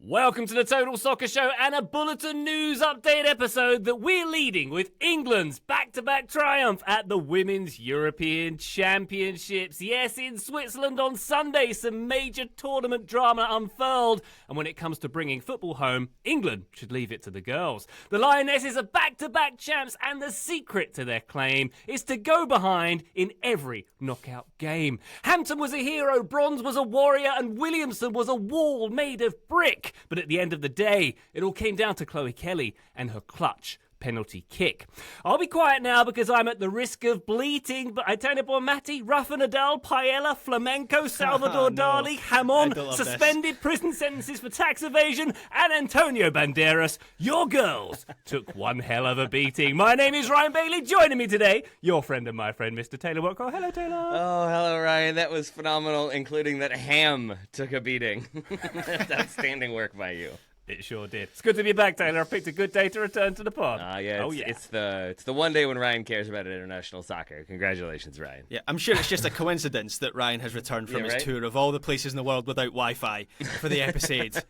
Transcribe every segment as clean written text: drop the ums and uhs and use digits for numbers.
Welcome to the Total Soccer Show and a Bulletin news update episode that we're leading with England's back-to-back triumph at the Women's European Championships. Yes, in Switzerland on Sunday, some major tournament drama unfurled. And when it comes to bringing football home, England should leave it to the girls. The Lionesses are back-to-back champs, and the secret to their claim is to go behind in every knockout game. Hampton was a hero, Bronze was a warrior, and Williamson was a wall made of brick. But at the end of the day, it all came down to Chloe Kelly and her clutch penalty kick. I'll be quiet now because I'm at the risk of bleating, but I turn upon Matti, Rafa Nadal, Paella, Flamenco, Salvador Dali, Hamon, suspended prison sentences for tax evasion, and Antonio Banderas. Your girls took one hell of a beating. My name is Ryan Bailey. Joining me today, your friend and my friend, Mr. Taylor Rockwell. Hello, Taylor. Oh, hello, Ryan. That was phenomenal, including that Ham took a beating. That's outstanding work by you. It sure did. It's good to be back, Taylor. I picked a good day to return to the pod. It's the one day when Ryan cares about international soccer. Congratulations, Ryan. Yeah, I'm sure it's just a coincidence that Ryan has returned from his tour of all the places in the world without Wi-Fi for the episode,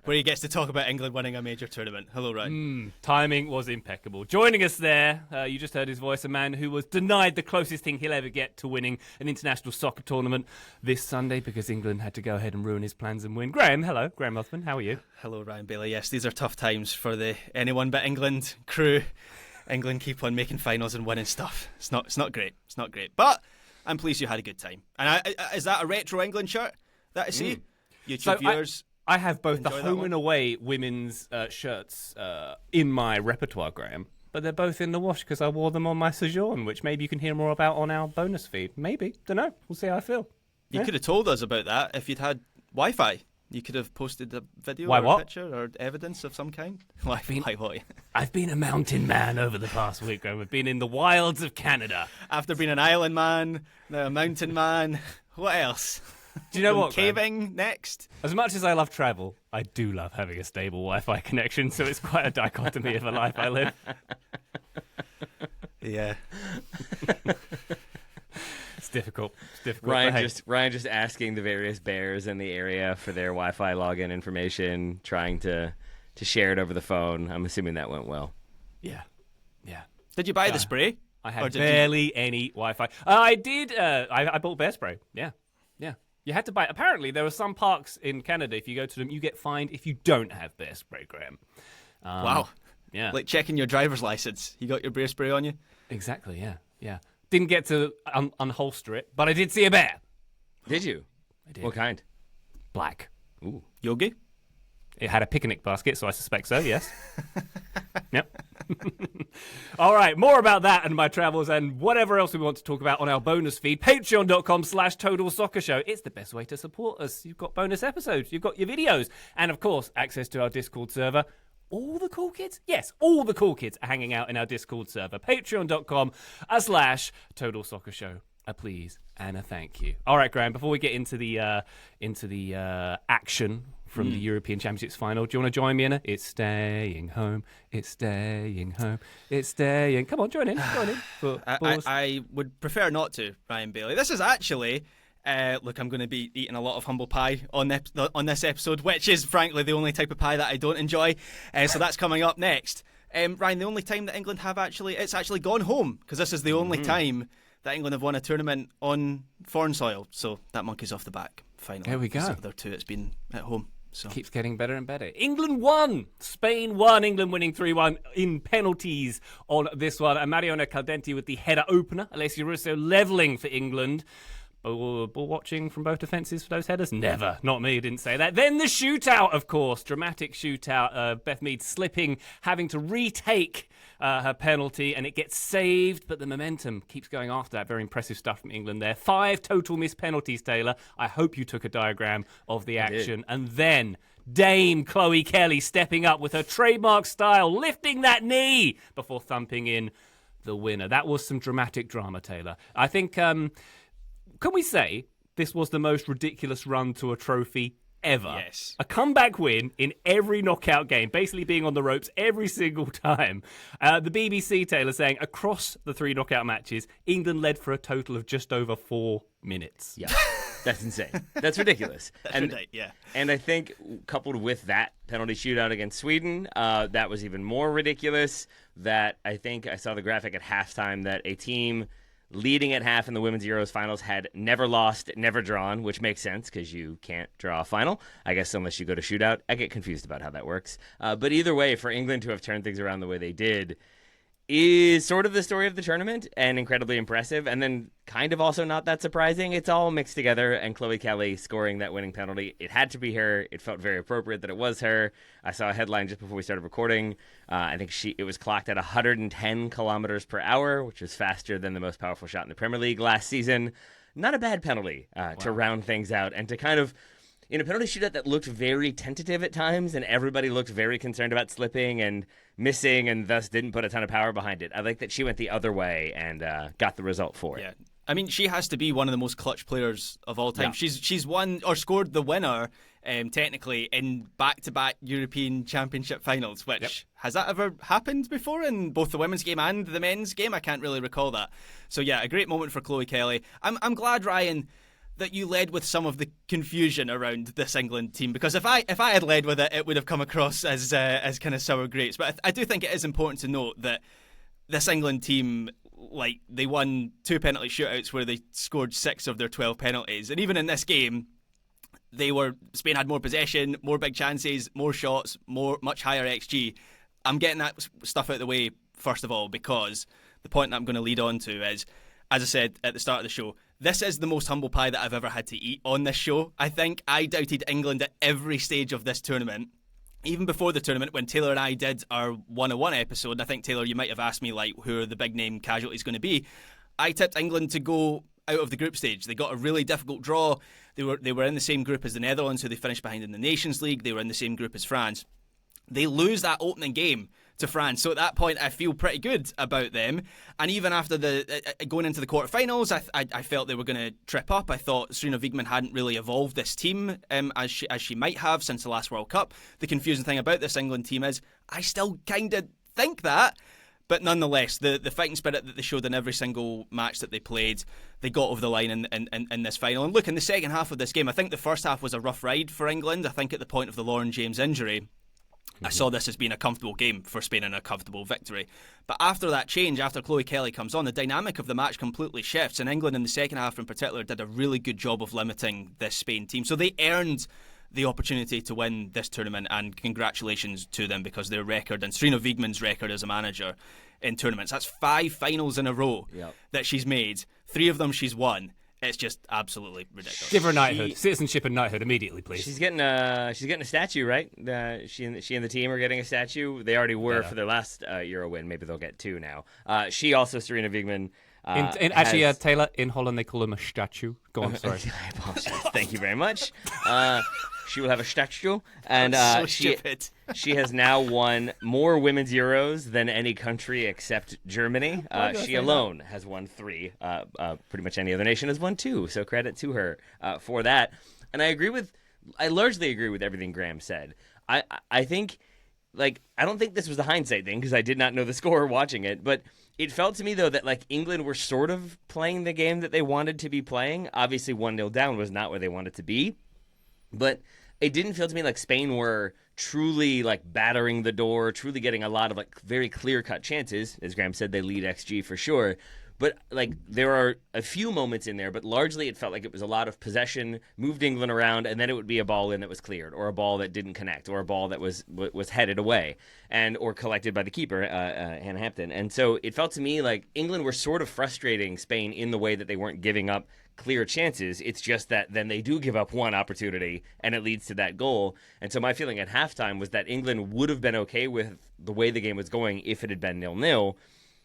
where he gets to talk about England winning a major tournament. Hello, Ryan. Timing was impeccable. Joining us there, you just heard his voice, a man who was denied the closest thing he'll ever get to winning an international soccer tournament this Sunday because England had to go ahead and ruin his plans and win. Graham, hello. Graham Ruthven. How are you? Hello, Ryan Bailey. Yes, these are tough times for the anyone but England crew. England keep on making finals and winning stuff. It's not great. It's not great. But I'm pleased you had a good time. And is that a retro England shirt that I see? YouTube viewers. I have both the home and away women's shirts in my repertoire, Graham. But they're both in the wash because I wore them on my sojourn, which maybe you can hear more about on our bonus feed. Maybe. Don't know. We'll see how I feel. You could have told us about that if you'd had Wi-Fi. You could have posted a video or a picture or evidence of some kind. I've been a mountain man over the past week, Graham. I've been in the wilds of Canada. After being an island man, now a mountain man. What else? Do you know what, caving Graham? Next? As much as I love travel, I do love having a stable Wi-Fi connection, so it's quite a dichotomy of a life I live. Yeah. It's difficult. Ryan just asking the various bears in the area for their Wi-Fi login information, trying to share it over the phone. I'm assuming that went well. Yeah. Did you buy the spray? I had barely any Wi-Fi. I did. I bought bear spray. Yeah. You had to buy. Apparently, there are some parks in Canada. If you go to them, you get fined if you don't have bear spray, Graham. Wow. Yeah. Like checking your driver's license. You got your bear spray on you? Exactly. Yeah. Didn't get to unholster it, but I did see a bear. Did you? I did. What kind? Black. Ooh. Yogi? It had a picnic basket, so I suspect so, yes. Yep. All right, more about that and my travels and whatever else we want to talk about on our bonus feed, patreon.com/Total Soccer Show. It's the best way to support us. You've got bonus episodes, you've got your videos, and of course, access to our Discord server. All the cool kids? Yes, all the cool kids are hanging out in our Discord server. Patreon.com/Total Soccer Show. A please and a thank you. All right, Graham, before we get into the action from the European Championships final, do you want to join me in it? It's staying home. It's staying home. It's staying. Come on, join in. I would prefer not to, Ryan Bailey. This is actually... look, I'm going to be eating a lot of humble pie on this episode, which is, frankly, the only type of pie that I don't enjoy. So that's coming up next. Ryan, the only time that England have it's actually gone home, because this is the only time that England have won a tournament on foreign soil. So that monkey's off the back, finally. There we go. The other two, it's been at home. So. Keeps getting better and better. England won. Spain won. England winning 3-1 in penalties on this one. And Mariona Caldenti with the header opener. Alessia Russo levelling for England. Ball watching from both defences for those headers? Never. Not me, didn't say that. Then the shootout, of course. Dramatic shootout. Beth Mead slipping, having to retake her penalty, and it gets saved, but the momentum keeps going after that. Very impressive stuff from England there. 5 total missed penalties, Taylor. I hope you took a diagram of the action. And then Dame Chloe Kelly stepping up with her trademark style, lifting that knee before thumping in the winner. That was some dramatic drama, Taylor. I think... can we say this was the most ridiculous run to a trophy ever? Yes. A comeback win in every knockout game, basically being on the ropes every single time. The BBC, Taylor, saying across the 3 knockout matches, England led for a total of just over 4 minutes. Yeah. That's insane. That's ridiculous. Yeah. And I think coupled with that penalty shootout against Sweden, that was even more ridiculous. That I think I saw the graphic at halftime that a team leading at half in the Women's Euros finals had never lost, never drawn, which makes sense because you can't draw a final, I guess, unless you go to shootout. I get confused about how that works. But either way, for England to have turned things around the way they did is sort of the story of the tournament and incredibly impressive, and then kind of also not that surprising. It's all mixed together, and Chloe Kelly scoring that winning penalty, it had to be her. It felt very appropriate that it was her. I saw a headline just before we started recording. I think it was clocked at 110 kilometers per hour, which was faster than the most powerful shot in the Premier League last season. Not a bad penalty to round things out and to kind of, in a penalty shootout that looked very tentative at times and everybody looked very concerned about slipping and missing and thus didn't put a ton of power behind it. I like that she went the other way and got the result for it. Yeah. I mean, she has to be one of the most clutch players of all time. Yeah. She's won or scored the winner, technically, in back-to-back European Championship finals, which has that ever happened before in both the women's game and the men's game? I can't really recall that. So yeah, a great moment for Chloe Kelly. I'm glad, Ryan, that you led with some of the confusion around this England team, because if I had led with it, it would have come across as kind of sour grapes. But I do think it is important to note that this England team, like, they won 2 penalty shootouts where they scored 6 of their 12 penalties, and even in this game, Spain had more possession, more big chances, more shots, much higher XG. I'm getting that stuff out of the way first of all, because the point that I'm going to lead on to is, as I said at the start of the show, this is the most humble pie that I've ever had to eat on this show. I think I doubted England at every stage of this tournament. Even before the tournament, when Taylor and I did our 101 episode, and I think, Taylor, you might have asked me, like, who are the big name casualties going to be, I tipped England to go out of the group stage. They got a really difficult draw. They were in the same group as the Netherlands, who they finished behind in the Nations League. They were in the same group as France. They lose that opening game to France. So at that point, I feel pretty good about them. And even after going into the quarterfinals, I felt they were going to trip up. I thought Serena Wiegmann hadn't really evolved this team as she might have since the last World Cup. The confusing thing about this England team is I still kind of think that. But nonetheless, the fighting spirit that they showed in every single match that they played, they got over the line in this final. And look, in the second half of this game, I think the first half was a rough ride for England. I think at the point of the Lauren James injury, I saw this as being a comfortable game for Spain and a comfortable victory. But after that change, after Chloe Kelly comes on, the dynamic of the match completely shifts. And England in the second half in particular did a really good job of limiting this Spain team. So they earned the opportunity to win this tournament, and congratulations to them, because their record and Serena Wiegmann's record as a manager in tournaments, that's 5 finals in a row that she's made. 3 of them she's won. It's just absolutely ridiculous. Give her knighthood, citizenship and knighthood immediately, please. She's getting a statue, right? She and the team are getting a statue. They already were for their last Euro win. Maybe they'll get 2 now. She also, Serena Wiegmann. Actually, Taylor, in Holland they call him a statue. Go on, sorry. I apologize. Thank you very much. She will have a statue, and stupid. She has now won more women's Euros than any country except Germany. She alone has won 3. Pretty much any other nation has won 2. So credit to her for that. And I largely agree with everything Graham said. I think, like, I don't think this was a hindsight thing because I did not know the score watching it, but it felt to me, though, that, like, England were sort of playing the game that they wanted to be playing. Obviously, 1-0 down was not where they wanted to be. But it didn't feel to me like Spain were truly, like, battering the door, truly getting a lot of, like, very clear-cut chances. As Graham said, they lead XG for sure. But, like, there are a few moments in there, but largely it felt like it was a lot of possession, moved England around, and then it would be a ball in that was cleared, or a ball that didn't connect, or a ball that was headed away, or collected by the keeper, Hannah Hampton. And so it felt to me like England were sort of frustrating Spain in the way that they weren't giving up clear chances. It's just that then they do give up one opportunity, and it leads to that goal. And so my feeling at halftime was that England would have been okay with the way the game was going if it had been 0-0,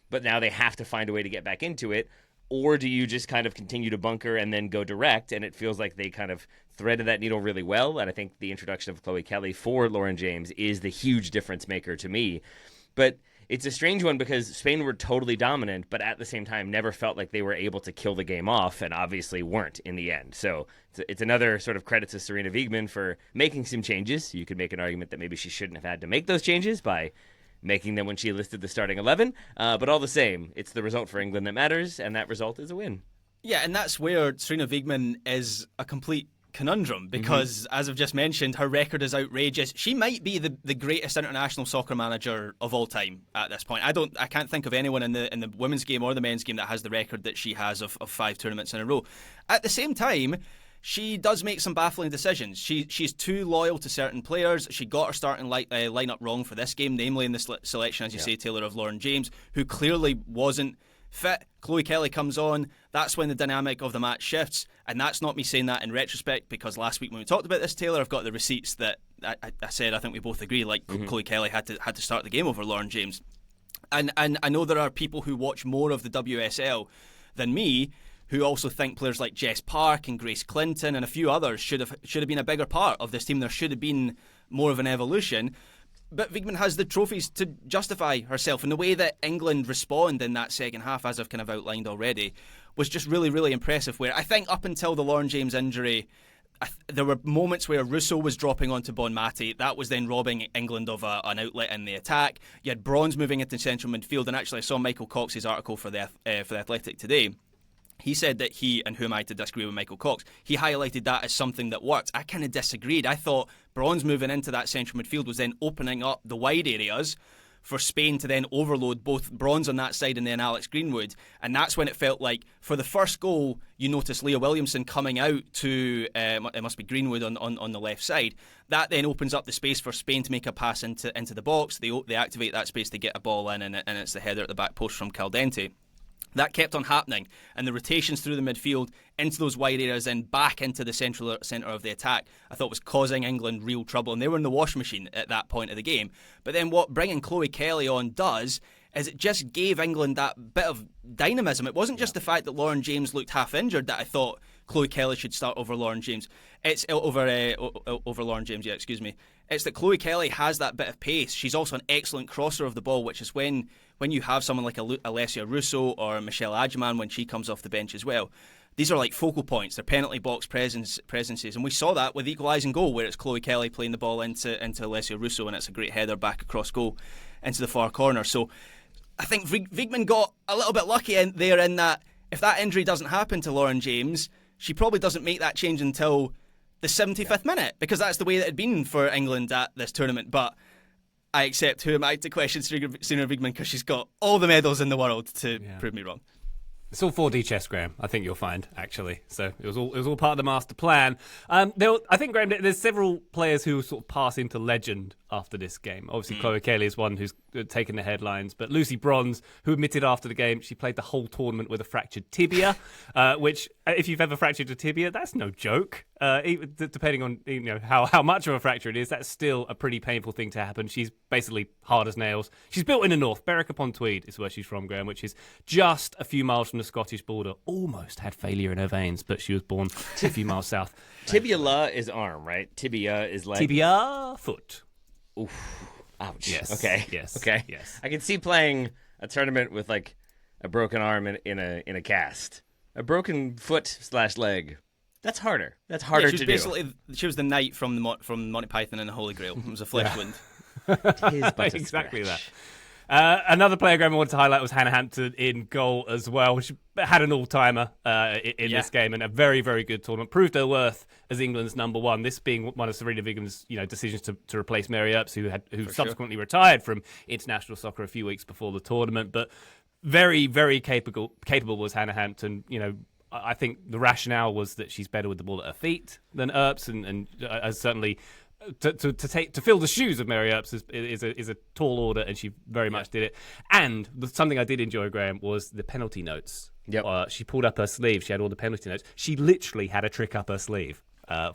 but now they have to find a way to get back into it. Or do you just kind of continue to bunker and then go direct? And it feels like they kind of threaded that needle really well. And I think the introduction of Chloe Kelly for Lauren James is the huge difference maker to me. But it's a strange one because Spain were totally dominant, but at the same time never felt like they were able to kill the game off, and obviously weren't in the end. So it's another sort of credit to Serena Wiegmann for making some changes. You could make an argument that maybe she shouldn't have had to make those changes by making them when she listed the starting 11. But all the same, it's the result for England that matters, and that result is a win. Yeah, and that's where Serena Wiegmann is a complete conundrum because, as I've just mentioned, her record is outrageous. She might be the greatest international soccer manager of all time at this point. I can't think of anyone in the women's game or the men's game that has the record that she has of 5 tournaments in a row. At the same time, she does make some baffling decisions. She's too loyal to certain players. She got her starting lineup wrong for this game, namely in the selection, as you say, Taylor, of Lauren James, who clearly wasn't fit. Chloe Kelly comes on. That's when the dynamic of the match shifts. And that's not me saying that in retrospect, because last week when we talked about this, Taylor, I've got the receipts that I said I think we both agree, like Chloe Kelly had to start the game over Lauren James. And I know there are people who watch more of the WSL than me who also think players like Jess Park and Grace Clinton and a few others should have been a bigger part of this team. There should have been more of an evolution. But Wiegmann has the trophies to justify herself. And the way that England respond in that second half, as I've kind of outlined already, was just really, really impressive. Where I think up until the Lauren James injury, there were moments where Russo was dropping onto Bonmati. That was then robbing England of an outlet in the attack. You had Bronze moving into central midfield. And actually I saw Michael Cox's article for the Athletic today. He said that and who am I to disagree with Michael Cox, he highlighted that as something that worked. I kind of disagreed. I thought Bronze moving into that central midfield was then opening up the wide areas for Spain to then overload both Bronze on that side and then Alex Greenwood. And that's when it felt like, for the first goal, you notice Leah Williamson coming out to, it must be Greenwood on the left side. That then opens up the space for Spain to make a pass into the box. They activate that space to get a ball in, and it's the header at the back post from Caldente. That kept on happening, and the rotations through the midfield into those wide areas and back into the centre of the attack, I thought was causing England real trouble, and they were in the wash machine at that point of the game. But then what bringing Chloe Kelly on does is it just gave England that bit of dynamism. It wasn't just the fact that Lauren James looked half injured that I thought Chloe Kelly should start over Lauren James. It's over Lauren James, yeah, excuse me. It's that Chloe Kelly has that bit of pace. She's also an excellent crosser of the ball, which is when you have someone like Alessia Russo or Michelle Adjaman when she comes off the bench as well. These are like focal points. They're penalty box presences. And we saw that with the equalising goal, where it's Chloe Kelly playing the ball into Alessia Russo, and it's a great header back across goal into the far corner. So I think Wiegmann got a little bit lucky in that if that injury doesn't happen to Lauren James, she probably doesn't make that change until the 75th minute, because that's the way that it had been for England at this tournament. But I accept, who am I to question Serena Wiegmann, because she's got all the medals in the world to prove me wrong. It's all 4D chess, Graham. I think you'll find, actually. So it was all part of the master plan. I think, Graham, there's several players who sort of pass into legend after this game. Obviously, Chloe Kelly is one who's taken the headlines, but Lucy Bronze, who admitted after the game she played the whole tournament with a fractured tibia, which, if you've ever fractured a tibia, that's no joke. Even depending on how much of a fracture it is, that's still a pretty painful thing to happen. She's basically hard as nails. She's built in the north. Berwick-upon-Tweed is where she's from, Graham, which is just a few miles from the Scottish border. Almost had failure in her veins, but she was born a few miles south. Tibia is arm, right? Tibia is leg. Tibia, foot. Oof. Ouch. Yes. Okay. Yes. Okay. Yes. I can see playing a tournament with like a broken arm in a cast. A broken foot/leg. That's harder. That's harder to do. She was the knight from Monty Python and the Holy Grail. It was a flesh wound. Exactly that. Another player Graham wanted to highlight was Hannah Hampton in goal as well. She had an all-timer in this game, and a very, very good tournament. Proved her worth as England's number one. This being one of Serena Wiegmann's decisions to replace Mary Earps, who subsequently retired from international soccer a few weeks before the tournament. But very, very capable was Hannah Hampton. I think the rationale was that she's better with the ball at her feet than Earps, and certainly to fill the shoes of Mary Earps is a tall order, and she very much did it. And something I did enjoy, Graham, was the penalty notes. Yep. She pulled up her sleeve. She had all the penalty notes. She literally had a trick up her sleeve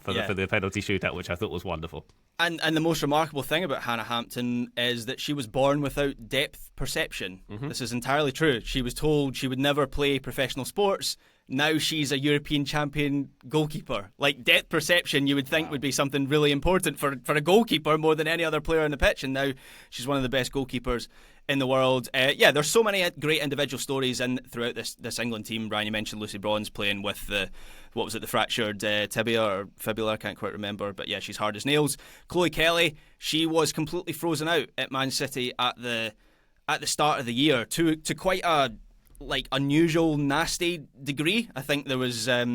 for the penalty shootout, which I thought was wonderful. And the most remarkable thing about Hannah Hampton is that she was born without depth perception. Mm-hmm. This is entirely true. She was told she would never play professional sports. Now she's a European champion goalkeeper. Like, depth perception, you would think would be something really important for a goalkeeper more than any other player on the pitch. And now she's one of the best goalkeepers in the world. There's so many great individual stories throughout this England team. Brian, you mentioned Lucy Bronze playing with the fractured tibia or fibula, I can't quite remember. But yeah, she's hard as nails. Chloe Kelly, she was completely frozen out at Man City at the start of the year to quite a like unusual, nasty degree. I think there was a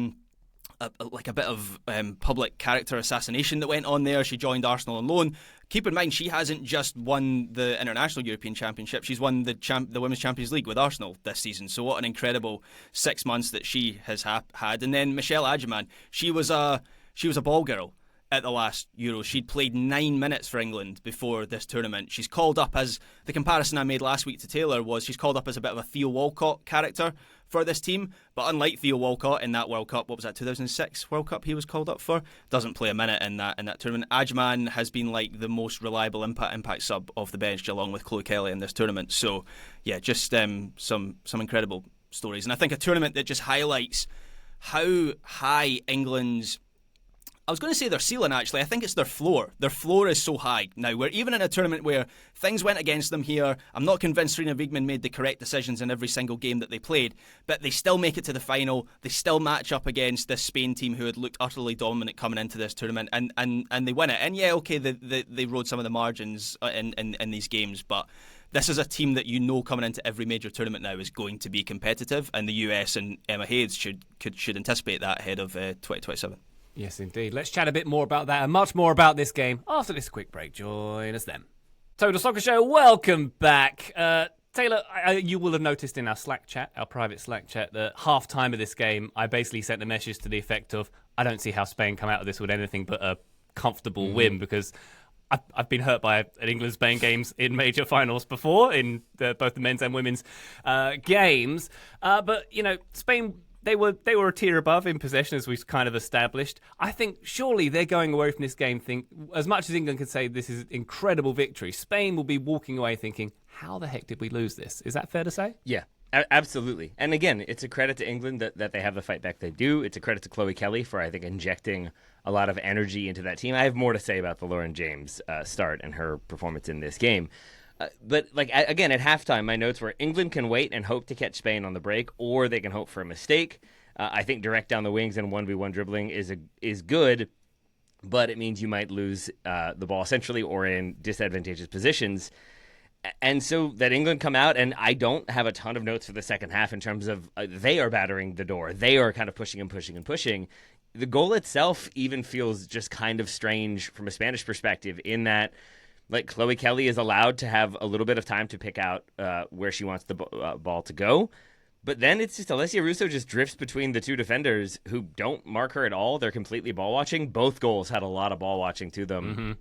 bit of public character assassination that went on there. She joined Arsenal on loan. Keep in mind, she hasn't just won the International European Championship, she's won the Women's Champions League with Arsenal this season. So what an incredible 6 months that she has had. And then Michelle Adjeman, she was a ball girl at the last Euros. She'd played 9 minutes for England before this tournament. She's called up as, the comparison I made last week to Taylor was, she's called up as a bit of a Theo Walcott character for this team. But unlike Theo Walcott in that World Cup, what was that, 2006 World Cup he was called up for? Doesn't play a minute in that tournament. Adjeman has been like the most reliable impact sub off the bench, along with Chloe Kelly in this tournament. So yeah, just some incredible stories. And I think a tournament that just highlights how high England's, I was going to say their ceiling, actually. I think it's their floor. Their floor is so high now, where even in a tournament where things went against them here, I'm not convinced Serena Wiegmann made the correct decisions in every single game that they played, but they still make it to the final. They still match up against this Spain team who had looked utterly dominant coming into this tournament, and they win it. And yeah, okay, they rode some of the margins in these games, but this is a team that coming into every major tournament now is going to be competitive, and the US and Emma Hayes should anticipate that ahead of 2027. Yes, indeed. Let's chat a bit more about that and much more about this game after this quick break. Join us then. Total Soccer Show, welcome back. Taylor, you will have noticed in our Slack chat, our private Slack chat, that half time of this game, I basically sent a message to the effect of, I don't see how Spain come out of this with anything but a comfortable win, because I've been hurt by an England-Spain games in major finals before, in both the men's and women's games. But, Spain, They were a tier above in possession, as we've kind of established. I think surely they're going away from this game as much as England can say this is an incredible victory, Spain will be walking away thinking, how the heck did we lose this? Is that fair to say? Yeah, absolutely. And again, it's a credit to England that they have the fight back they do. It's a credit to Chloe Kelly for, I think, injecting a lot of energy into that team. I have more to say about the Lauren James start and her performance in this game. But again, at halftime, my notes were England can wait and hope to catch Spain on the break, or they can hope for a mistake. I think direct down the wings and 1v1 dribbling is good, but it means you might lose the ball centrally or in disadvantageous positions. And so that England come out, and I don't have a ton of notes for the second half in terms of they are battering the door. They are kind of pushing and pushing and pushing. The goal itself even feels just kind of strange from a Spanish perspective in that, like, Chloe Kelly is allowed to have a little bit of time to pick out where she wants the ball to go. But then it's just Alessia Russo just drifts between the two defenders who don't mark her at all. They're completely ball watching. Both goals had a lot of ball watching to them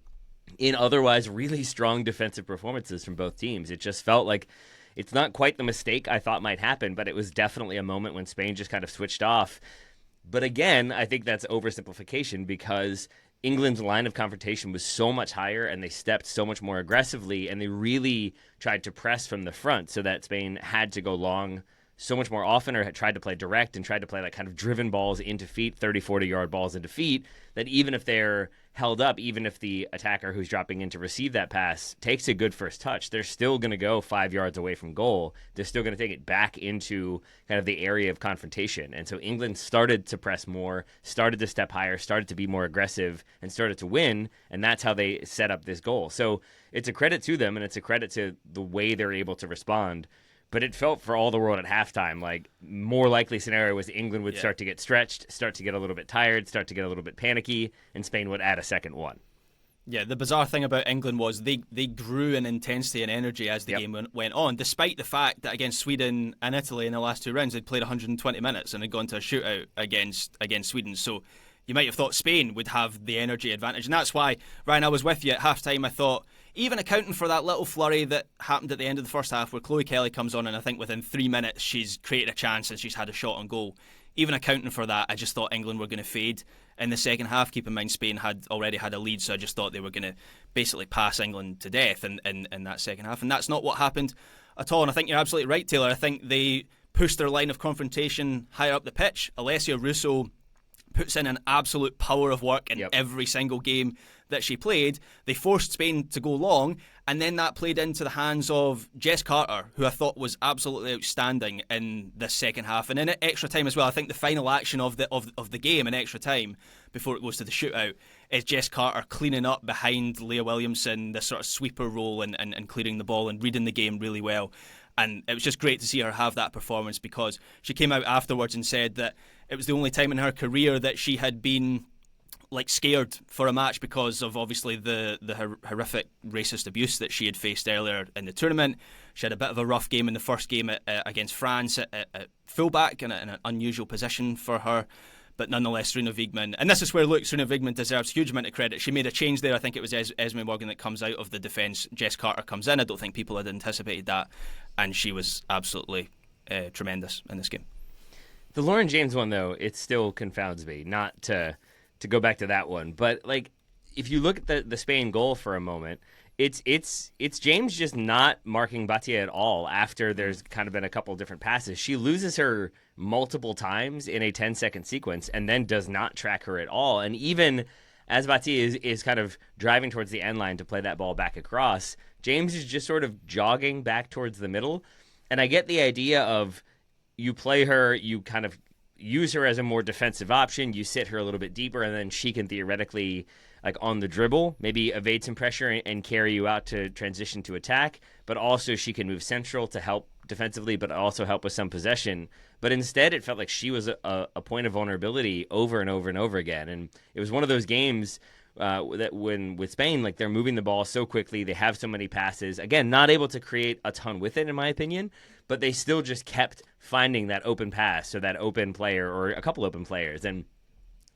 in otherwise really strong defensive performances from both teams. It just felt like it's not quite the mistake I thought might happen, but it was definitely a moment when Spain just kind of switched off. But again, I think that's oversimplification because England's line of confrontation was so much higher and they stepped so much more aggressively and they really tried to press from the front so that Spain had to go long so much more often or had tried to play direct and tried to play like kind of driven balls into feet, 30, 40-yard balls into feet, that even if they're held up, even if the attacker who's dropping in to receive that pass takes a good first touch, they're still going to go 5 yards away from goal. They're still going to take it back into kind of the area of confrontation. And so England started to press more, started to step higher, started to be more aggressive, and started to win, and that's how they set up this goal. So it's a credit to them, and it's a credit to the way they're able to respond. But it felt for all the world at halftime like more likely scenario was England would start to get stretched, start to get a little bit tired, start to get a little bit panicky, and Spain would add a second one. Yeah, the bizarre thing about England was they grew in intensity and energy as the game went on, despite the fact that against Sweden and Italy in the last two rounds, they'd played 120 minutes and had gone to a shootout against Sweden. So you might have thought Spain would have the energy advantage. And that's why, Ryan, I was with you at halftime. I thought, even accounting for that little flurry that happened at the end of the first half where Chloe Kelly comes on and I think within 3 minutes she's created a chance and she's had a shot on goal. Even accounting for that, I just thought England were going to fade in the second half. Keep in mind, Spain had already had a lead, so I just thought they were going to basically pass England to death in that second half. And that's not what happened at all. And I think you're absolutely right, Taylor. I think they pushed their line of confrontation higher up the pitch. Alessia Russo puts in an absolute power of work in every single game that she played. They forced Spain to go long, and then that played into the hands of Jess Carter, who I thought was absolutely outstanding in this second half. And in extra time as well, I think the final action of the game in extra time before it goes to the shootout is Jess Carter cleaning up behind Leah Williamson, this sort of sweeper role and clearing the ball and reading the game really well. And it was just great to see her have that performance, because she came out afterwards and said that it was the only time in her career that she had been scared for a match because of obviously the horrific racist abuse that she had faced earlier in the tournament. She had a bit of a rough game in the first game against France at fullback in an unusual position for her. But nonetheless, Serena Wiegmann, and this is where, look, Serena Wiegmann deserves a huge amount of credit. She made a change there. I think it was Esme Morgan that comes out of the defence. Jess Carter comes in. I don't think people had anticipated that. And she was absolutely tremendous in this game. The Lauren James one, though, it still confounds me, not to go back to that one. But, if you look at the Spain goal for a moment, it's James just not marking Batia at all after there's kind of been a couple of different passes. She loses her multiple times in a 10-second sequence and then does not track her at all. And even as Batia is kind of driving towards the end line to play that ball back across, James is just sort of jogging back towards the middle. And I get the idea of you play her, you kind of use her as a more defensive option, you sit her a little bit deeper, and then she can theoretically, on the dribble, maybe evade some pressure and carry you out to transition to attack, but also she can move central to help defensively, but also help with some possession. But instead, it felt like she was a point of vulnerability over and over and over again. And it was one of those games that when with Spain, they're moving the ball so quickly, they have so many passes. Again, not able to create a ton with it, in my opinion, but they still just kept finding that open pass or that open player or a couple open players. And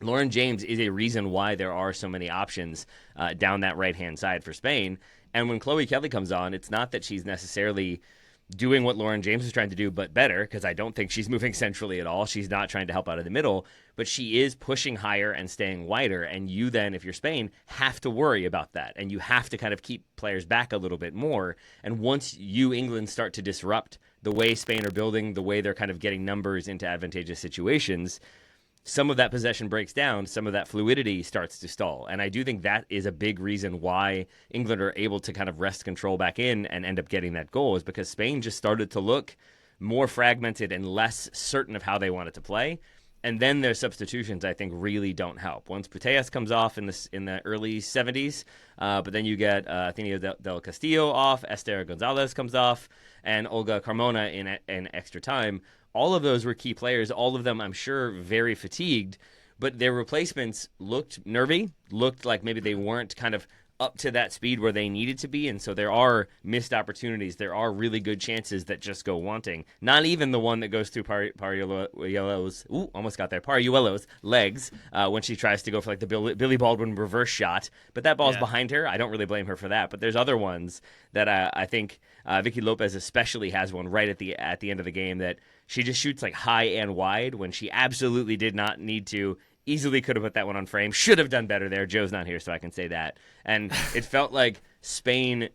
Lauren James is a reason why there are so many options down that right-hand side for Spain. And when Chloe Kelly comes on, it's not that she's necessarily doing what Lauren James was trying to do, but better, because I don't think she's moving centrally at all. She's not trying to help out of the middle, but she is pushing higher and staying wider. And you then, if you're Spain, have to worry about that. And you have to kind of keep players back a little bit more. And once you, England, start to disrupt the way Spain are building, the way they're kind of getting numbers into advantageous situations, some of that possession breaks down, some of that fluidity starts to stall. And I do think that is a big reason why England are able to kind of wrest control back in and end up getting that goal, is because Spain just started to look more fragmented and less certain of how they wanted to play. And then their substitutions, I think, really don't help. Once Putellas comes off in the early 70s, but then you get Athenia del Castillo off, Esther Gonzalez comes off, and Olga Carmona in extra time. All of those were key players. All of them, I'm sure, very fatigued. But their replacements looked nervy, looked like maybe they weren't kind of up to that speed where they needed to be. And so there are missed opportunities. There are really good chances that just go wanting. Not even the one that goes through Parayuelo's legs when she tries to go for the Billy Baldwin reverse shot. But that ball's behind her. I don't really blame her for that. But there's other ones that I think Vicky Lopez especially has one right at the end of the game that she just shoots high and wide when she absolutely did not need to. Easily could have put that one on frame. Should have done better there. Joe's not here, so I can say that. And it felt like Spain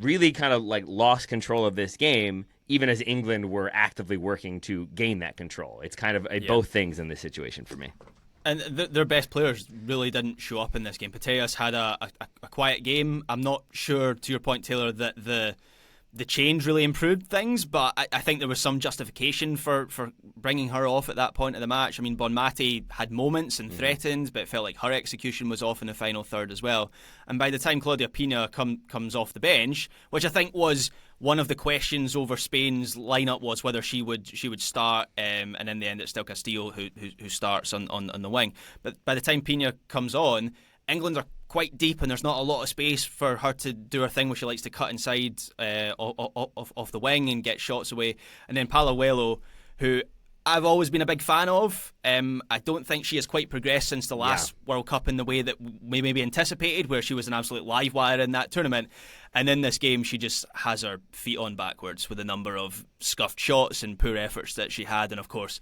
really kind of lost control of this game, even as England were actively working to gain that control. It's kind of both things in this situation for me. And their best players really didn't show up in this game. Putellas had a quiet game. I'm not sure, to your point, Taylor, that the change really improved things, but I think there was some justification for bringing her off at that point of the match. I mean, Bonmati had moments and threatened, but it felt like her execution was off in the final third as well. And by the time Claudia Pina comes off the bench, which I think was one of the questions over Spain's lineup, was whether she would start, and in the end it's still Castillo who starts on the wing. But by the time Pina comes on, England are quite deep, and there's not a lot of space for her to do her thing where she likes to cut inside off the wing and get shots away. And then Palazuelo, who I've always been a big fan of. I don't think she has quite progressed since the last World Cup in the way that we maybe anticipated, where she was an absolute live wire in that tournament. And in this game, she just has her feet on backwards with a number of scuffed shots and poor efforts that she had. And of course,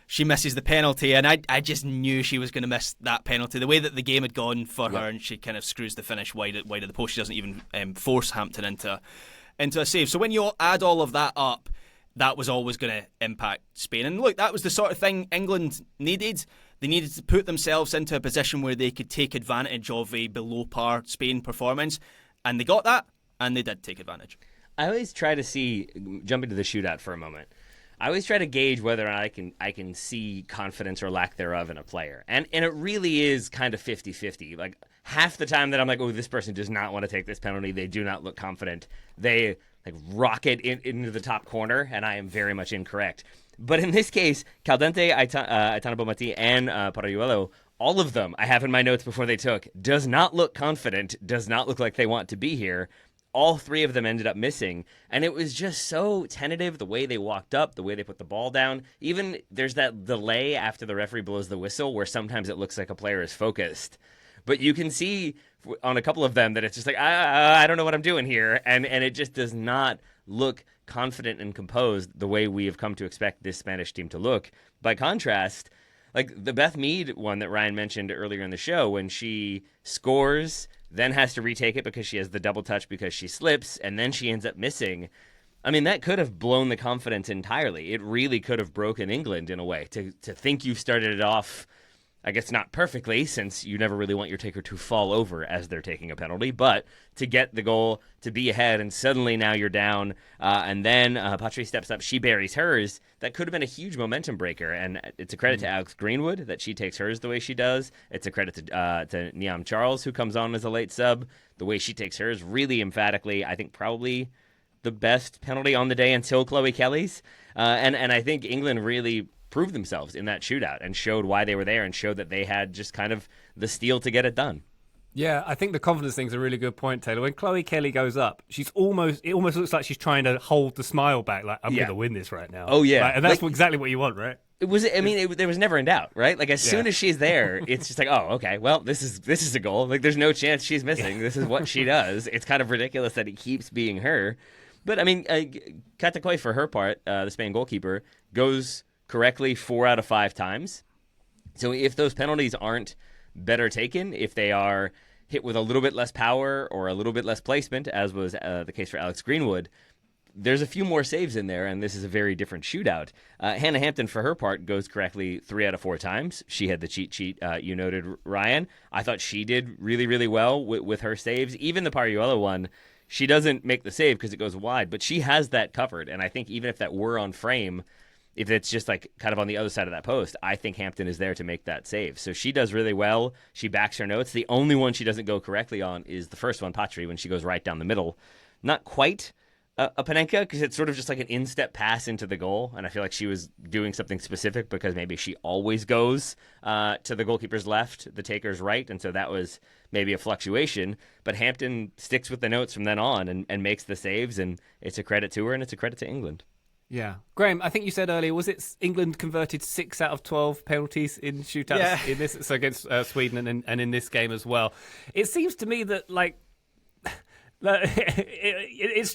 she misses the penalty, and I just knew she was going to miss that penalty. The way that the game had gone for her, and she kind of screws the finish wide of the post. She doesn't even force Hampton into a save. So when you add all of that up, that was always going to impact Spain. And look, that was the sort of thing England needed. They needed to put themselves into a position where they could take advantage of a below-par Spain performance, and they got that, and they did take advantage. I always try to see, jump into the shootout for a moment, I always try to gauge whether or not I can see confidence or lack thereof in a player. And it really is kind of 50-50. Like half the time that I'm like, oh, this person does not want to take this penalty. They do not look confident. They rocket into the top corner, and I am very much incorrect. But in this case, Caldente, Aitana Bonmatí, and Parayuelo, all of them I have in my notes before they took, does not look confident, does not look like they want to be here. All three of them ended up missing, and it was just so tentative, the way they walked up, the way they put the ball down. Even there's that delay after the referee blows the whistle where sometimes it looks like a player is focused. But you can see on a couple of them that it's just like, I don't know what I'm doing here, and it just does not look confident and composed the way we have come to expect this Spanish team to look. By contrast, like the Beth Mead one that Ryan mentioned earlier in the show, when she scores, then has to retake it because she has the double touch because she slips, and then she ends up missing. I mean, that could have blown the confidence entirely. It really could have broken England in a way. To think you started it off, I guess not perfectly, since you never really want your taker to fall over as they're taking a penalty, but to get the goal, to be ahead, and suddenly now you're down, and then Patry steps up, she buries hers. That could have been a huge momentum breaker, and it's a credit to Alex Greenwood that she takes hers the way she does. It's a credit to Niamh Charles, who comes on as a late sub. The way she takes hers really emphatically, I think probably the best penalty on the day until Chloe Kelly's. And I think England really proved themselves in that shootout and showed why they were there and showed that they had just kind of the steel to get it done. Yeah, I think the confidence thing's a really good point, Taylor. When Chloe Kelly goes up, it almost looks like she's trying to hold the smile back, like, I'm going to win this right now. Oh, yeah. And that's exactly what you want, right? There was never in doubt, right? Like, as soon as she's there, it's just like, oh, okay, well, this is a goal. Like, there's no chance she's missing. This is what she does. It's kind of ridiculous that it keeps being her. But, I mean, Catacoy, for her part, the Spain goalkeeper, goes correctly 4 out of 5 times. So if those penalties aren't better taken, if they are hit with a little bit less power or a little bit less placement, as was the case for Alex Greenwood, there's a few more saves in there, and this is a very different shootout. Hannah Hampton, for her part, goes correctly 3 out of 4 times. She had the cheat sheet you noted, Ryan. I thought she did really, really well with her saves. Even the Parayuelo one, she doesn't make the save because it goes wide, but she has that covered, and I think even if that were on frame, if it's just like kind of on the other side of that post, I think Hampton is there to make that save. So she does really well. She backs her notes. The only one she doesn't go correctly on is the first one, Patry, when she goes right down the middle. Not quite a Panenka, because it's sort of just like an instep pass into the goal, and I feel like she was doing something specific because maybe she always goes to the goalkeeper's left, the taker's right, and so that was maybe a fluctuation. But Hampton sticks with the notes from then on and makes the saves, and it's a credit to her, and it's a credit to England. Yeah. Graham, I think you said earlier, was it England converted 6 out of 12 penalties in shootouts in this, so against Sweden and in this game as well? It seems to me that, like, it's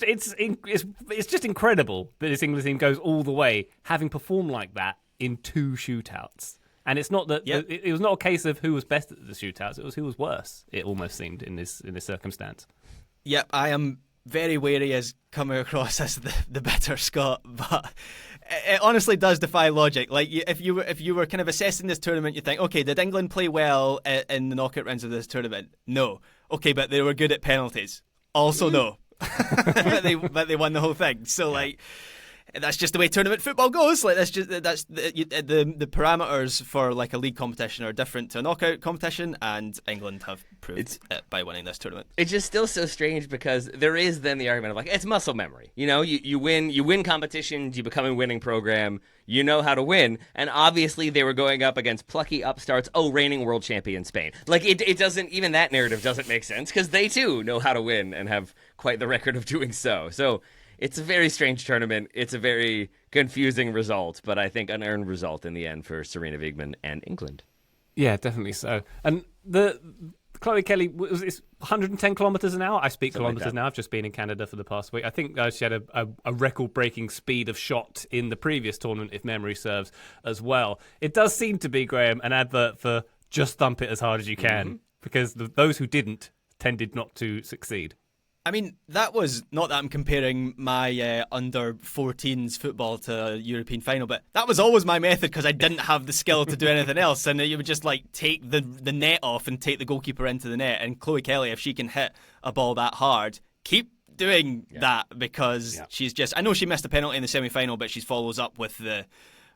just incredible that this England team goes all the way, having performed like that in 2 shootouts. And it's not that it was not a case of who was best at the shootouts; it was who was worse. It almost seemed in this circumstance. Yep, I am very wary as coming across as the better Scot, but it honestly does defy logic. Like, if you were kind of assessing this tournament, you think, okay, did England play well in the knockout rounds of this tournament? No. Okay, but they were good at penalties. Also, no. but they won the whole thing. So, like, that's just the way tournament football goes. Like, that's the parameters for like a league competition are different to a knockout competition, and England have proved it by winning this tournament. It's just still so strange because there is then the argument of like, it's muscle memory. You know, you win competitions, you become a winning program, you know how to win, and obviously they were going up against plucky upstarts, reigning world champion Spain. Like, it doesn't, even that narrative doesn't make sense because they too know how to win and have quite the record of doing so. So it's a very strange tournament. It's a very confusing result, but I think an earned result in the end for Sarina Wiegman and England. Yeah, definitely so. And the Chloe Kelly, it's 110 kilometres an hour. I speak something kilometres now. I've just been in Canada for the past week. I think she had a record-breaking speed of shot in the previous tournament, if memory serves, as well. It does seem to be, Graham, an advert for just thump it as hard as you can, because those who didn't tended not to succeed. I mean, that was not that I'm comparing my under-14s football to a European final, but that was always my method because I didn't have the skill to do anything else. And you would just like take the net off and take the goalkeeper into the net. And Chloe Kelly, if she can hit a ball that hard, keep doing that because she's just... I know she missed a penalty in the semi-final, but she follows up with the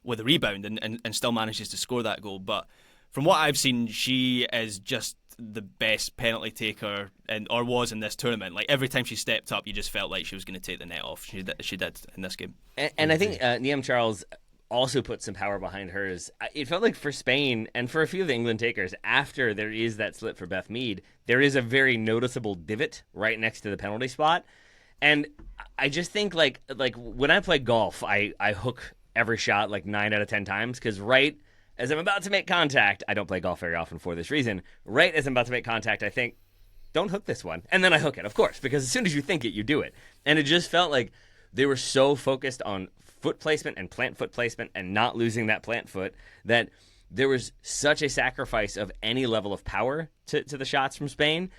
rebound and still manages to score that goal. But from what I've seen, she is just the best penalty taker or was in this tournament. Like every time she stepped up, you just felt like she was going to take the net off. She did in this game. And I think Niamh Charles also put some power behind hers. It felt like for Spain and for a few of the England takers, after there is that slip for Beth Mead, there is a very noticeable divot right next to the penalty spot. And I just think like when I play golf, I hook every shot like 9 out of 10 times, because right as I'm about to make contact, I don't play golf very often for this reason, right as I'm about to make contact, I think, don't hook this one. And then I hook it, of course, because as soon as you think it, you do it. And it just felt like they were so focused on foot placement and plant foot placement and not losing that plant foot that there was such a sacrifice of any level of power to the shots from Spain.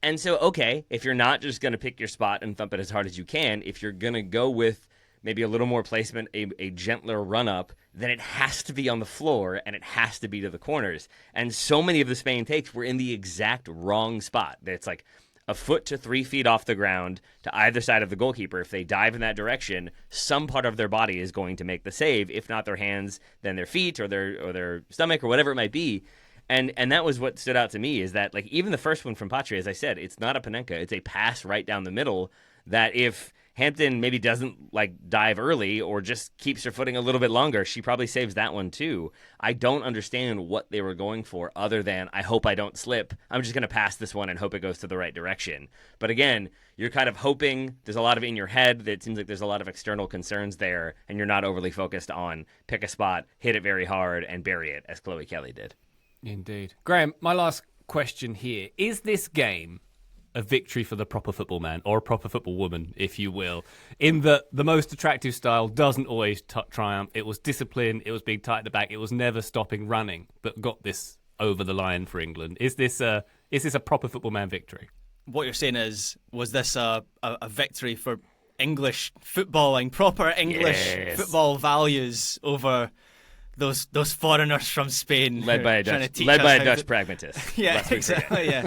And so, okay, if you're not just going to pick your spot and thump it as hard as you can, if you're going to go with maybe a little more placement, a gentler run-up, then it has to be on the floor and it has to be to the corners. And so many of the Spain takes were in the exact wrong spot. It's like a foot to 3 feet off the ground to either side of the goalkeeper. If they dive in that direction, some part of their body is going to make the save. If not their hands, then their feet or their stomach or whatever it might be. And that was what stood out to me, is that like even the first one from Patri, as I said, it's not a Panenka. It's a pass right down the middle that if Hampton maybe doesn't like dive early or just keeps her footing a little bit longer, she probably saves that one too. I don't understand what they were going for other than I hope I don't slip. I'm just going to pass this one and hope it goes to the right direction. But again, you're kind of hoping. There's a lot of it in your head. It seems like there's a lot of external concerns there, and you're not overly focused on pick a spot, hit it very hard, and bury it, as Chloe Kelly did. Indeed. Graham, my last question here. Is this game a victory for the proper football man, or a proper football woman, if you will, in that the most attractive style doesn't always triumph? It was discipline, it was being tight at the back, it was never stopping running, but got this over the line for England. Is this a proper football man victory? What you're saying is, was this a victory for English footballing, proper English football values over those foreigners from Spain, led by a Dutch pragmatist? Yeah, exactly. Yeah.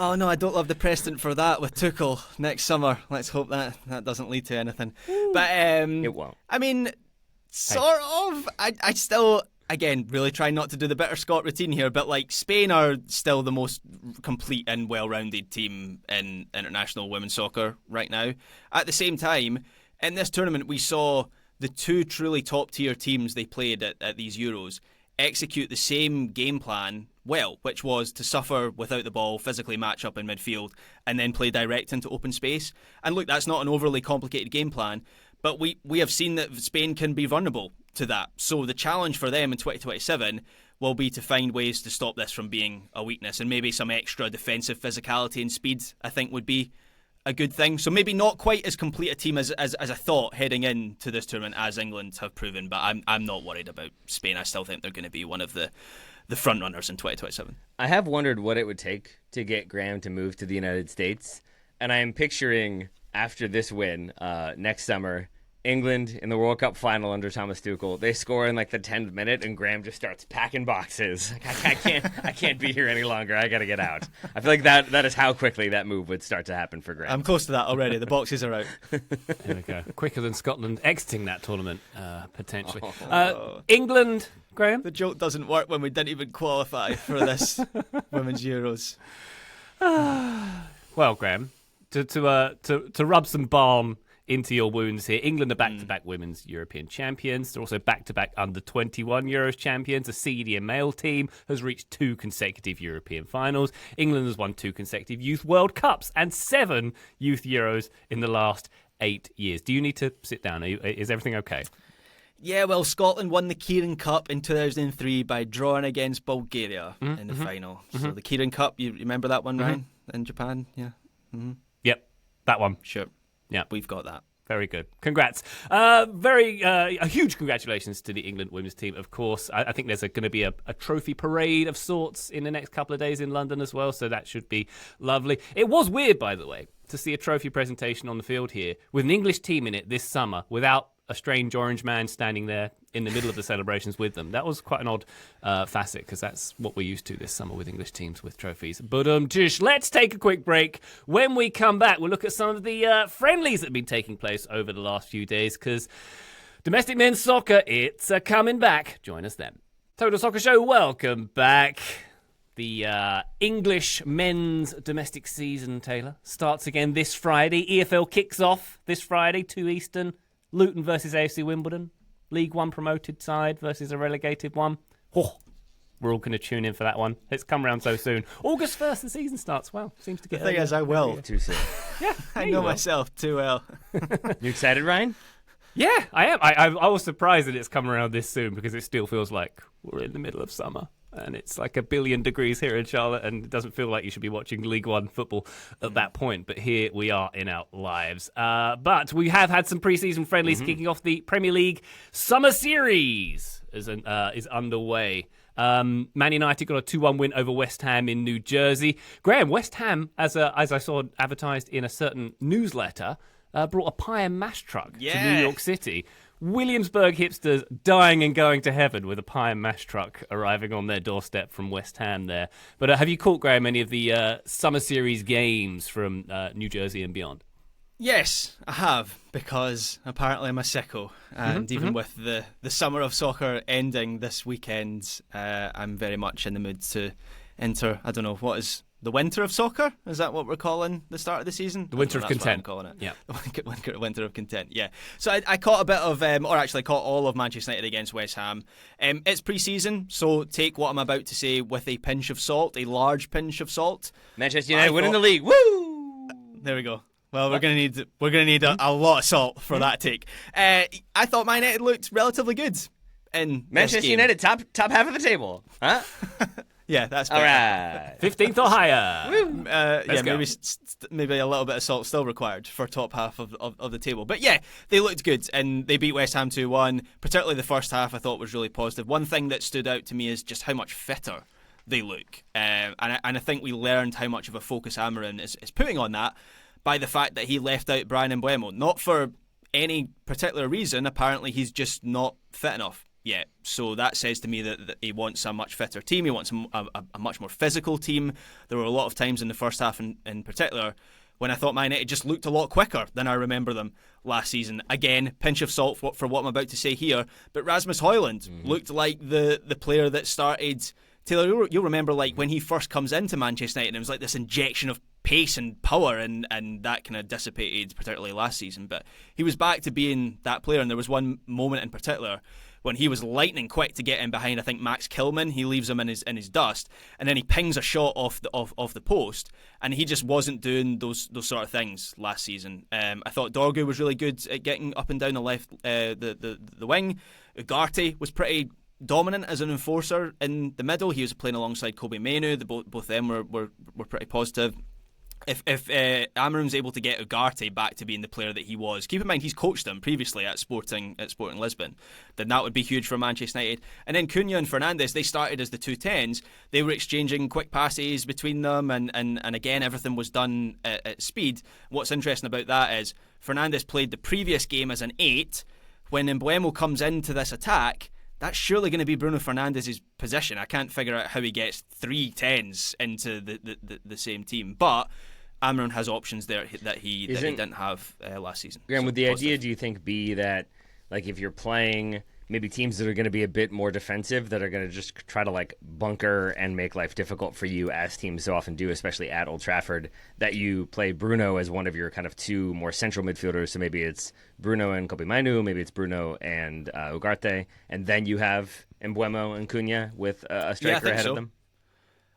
Oh no, I don't love the precedent for that with Tuchel next summer. Let's hope that doesn't lead to anything. But it won't. I mean, sort of. I still, again, really try not to do the bitter Scot routine here, but like Spain are still the most complete and well-rounded team in international women's soccer right now. At the same time, in this tournament, we saw the two truly top-tier teams they played at these Euros execute the same game plan well, which was to suffer without the ball, physically match up in midfield, and then play direct into open space. And look, that's not an overly complicated game plan, but we have seen that Spain can be vulnerable to that. So the challenge for them in 2027 will be to find ways to stop this from being a weakness, and maybe some extra defensive physicality and speed, I think, would be a good thing. So maybe not quite as complete a team as I thought heading into this tournament as England have proven, but I'm not worried about Spain. I still think they're going to be one of the front runners in 2027. I have wondered what it would take to get Graham to move to the United States, and I am picturing after this win next summer, England in the World Cup final under Thomas Tuchel. They score in like the 10th minute, and Graham just starts packing boxes. Like, I can't be here any longer. I got to get out. I feel like that is how quickly that move would start to happen for Graham. I'm close to that already. The boxes are out. There we go. Quicker than Scotland exiting that tournament, potentially. England, Graham? The joke doesn't work when we didn't even qualify for this Women's Euros. Well, Graham, to rub some balm into your wounds here, England are back-to-back women's European champions. They're also back-to-back under-21 Euros champions. The senior male team has reached 2 consecutive European finals. England has won 2 consecutive Youth World Cups and 7 Youth Euros in the last 8 years. Do you need to sit down? Is everything okay? Yeah, well, Scotland won the Kieran Cup in 2003 by drawing against Bulgaria in the final. So the Kieran Cup, you remember that one, Ryan, in Japan? Yeah. Yep, that one. Sure. Yeah, we've got that. Very good. Congrats. A huge congratulations to the England women's team, of course. I think there's going to be a trophy parade of sorts in the next couple of days in London as well, so that should be lovely. It was weird, by the way, to see a trophy presentation on the field here with an English team in it this summer without a strange orange man standing there in the middle of the celebrations with them. That was quite an odd facet, because that's what we're used to this summer with English teams with trophies. But let's take a quick break. When we come back, we'll look at some of the friendlies that have been taking place over the last few days, because domestic men's soccer, it's coming back. Join us then. Total Soccer Show, welcome back. The English men's domestic season, Taylor, starts again this Friday. EFL kicks off this Friday, 2 Eastern. Luton versus AFC Wimbledon. League One promoted side versus a relegated one. Oh, we're all going to tune in for that one. It's come around so soon. August 1st, the season starts. Well, seems to get... The thing is, I will. Too soon. Yeah, I know myself too well. You excited, Ryan? Yeah, I am. I was surprised that it's come around this soon because it still feels like we're in the middle of summer. And it's like 1 billion degrees here in Charlotte, and it doesn't feel like you should be watching League One football at that point. But here we are in our lives. But we have had some pre-season friendlies kicking off. The Premier League Summer Series is underway. Man United got a 2-1 win over West Ham in New Jersey. Graham, West Ham, as I saw advertised in a certain newsletter, brought a pie and mash truck to New York City. Williamsburg hipsters dying and going to heaven with a pie and mash truck arriving on their doorstep from West Ham there. But have you caught, Graham, any of the Summer Series games from New Jersey and beyond? Yes, I have, because apparently I'm a sicko. And even with the summer of soccer ending this weekend, I'm very much in the mood to enter, I don't know, what is the winter of soccer? Is that what we're calling the start of the season? The winter of content. I'm calling it. Yeah. The winter of content, yeah. So I caught a bit of, or actually caught all of Manchester United against West Ham. It's pre-season, so take what I'm about to say with a pinch of salt, a large pinch of salt. Manchester United winning the league. Woo! There we go. Well, we're gonna need a lot of salt for that take. I thought Man United looked relatively good in Manchester United top half of the table, huh? Yeah, that's all right. 15th or higher. Maybe a little bit of salt still required for top half of the table. But yeah, they looked good and they beat West Ham 2-1. Particularly the first half I thought was really positive. One thing that stood out to me is just how much fitter they look. And I think we learned how much of a focus Amarin is putting on that by the fact that he left out Brian Mbeumo. Not for any particular reason. Apparently he's just not fit enough yet. So that says to me that he wants a much fitter team. He wants a much more physical team. There were a lot of times in the first half in particular when I thought Man United just looked a lot quicker than I remember them last season. Again, pinch of salt for what I'm about to say here. But Rasmus Højlund looked like the player that started... Taylor, you'll remember like when he first comes into Manchester United, it was like this injection of pace and power, and that kind of dissipated, particularly last season. But he was back to being that player, and there was one moment in particular when he was lightning quick to get in behind, I think, Max Kilman. He leaves him in his dust, and then he pings a shot off the post, and he just wasn't doing those sort of things last season. I thought Dorgu was really good at getting up and down the left, the wing. Ugarte was pretty dominant as an enforcer in the middle. He was playing alongside Kobe Mainu. Both of them were pretty positive. If Amarim's able to get Ugarte back to being the player that he was, keep in mind he's coached him previously at Sporting Lisbon, then that would be huge for Manchester United. And then Cunha and Fernandes, they started as the 2 10s. They were exchanging quick passes between them, and again everything was done at speed. What's interesting about that is Fernandes played the previous game as an 8. When Mbeumo comes into this attack, that's surely going to be Bruno Fernandes' position. I can't figure out how he gets 3 10s into the same team. But Amarin has options there that he didn't have last season. Graham, so would the positive. idea, do you think, be that like if you're playing maybe teams that are going to be a bit more defensive, that are going to just try to like bunker and make life difficult for you, as teams so often do, especially at Old Trafford, that you play Bruno as one of your kind of 2 more central midfielders? So maybe it's Bruno and Kobe Mainu, maybe it's Bruno and Ugarte, and then you have Mbeumo and Cunha with a striker ahead of them?